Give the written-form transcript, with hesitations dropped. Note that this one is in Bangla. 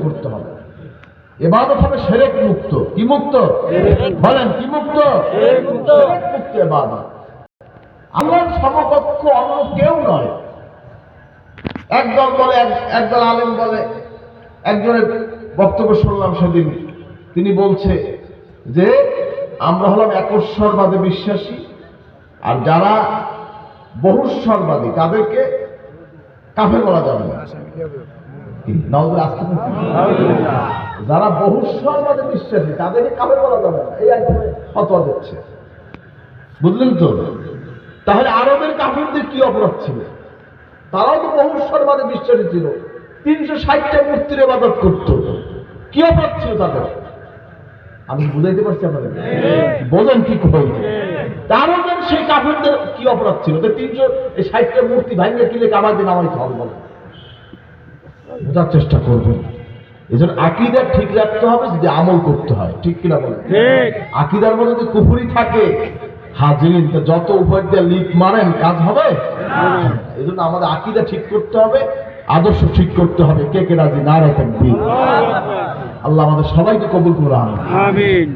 করতে হবে। ইবাদত হবে শিরক মুক্ত। কি মুক্ত? বলেন কি মুক্ত? শিরক মুক্ত ইবাদত। আল্লাহর সমকক্ষ অন্য কেউ নয়। একদল বলে, একদল আলেম বলে, একজনের বক্তব্য শুনলাম সেদিন, তিনি বলছে যে আমরা হলাম একশ্বরবাদে বিশ্বাসী, আর যারা বহুশ্বরবাদী তাদেরকে কাফের বলা যাবে না। যারা বহুশ্বরবাদে বিশ্বাসী তাদেরকে কাফের বলা যাবে না, এই একদম ফতোয়া দিচ্ছে। বুঝলেন তো? তাহলে আরবের কাফেরদের কি অপরাধ ছিল? তারাও তো বহুশ্বরবাদে বিশ্বাসী ছিল, 360টা মূর্তির ইবাদত করত। কি অপরাধ ছিল তাদের? আমি বুঝাইতে পারছি আপনাদের? বোঝেন কি কই? আরবের সেই কাফেরদের কি অপরাধ ছিল? 360টা মূর্তি ভাঙিয়ে কিনে কাবার দিন নামাইতে হবে, বলে বোঝার চেষ্টা করবেন। এই জন্য আকীদা ঠিক রাখতে হবে, যদি আমল করতে হয়। ঠিক কিনা বলেন? আকীদার মধ্যে যদি কুফরি থাকে, হাজিরিন যত উপর দিয়ে লিপ মারেন কাজ হবে। এই জন্য আমাদের আকীদা ঠিক করতে হবে, আদর্শ ঠিক করতে হবে। কে কে রাজি? নারে তাকবীর। আল্লাহ আমাদের সবাইকে কবুল করুন। আমিন।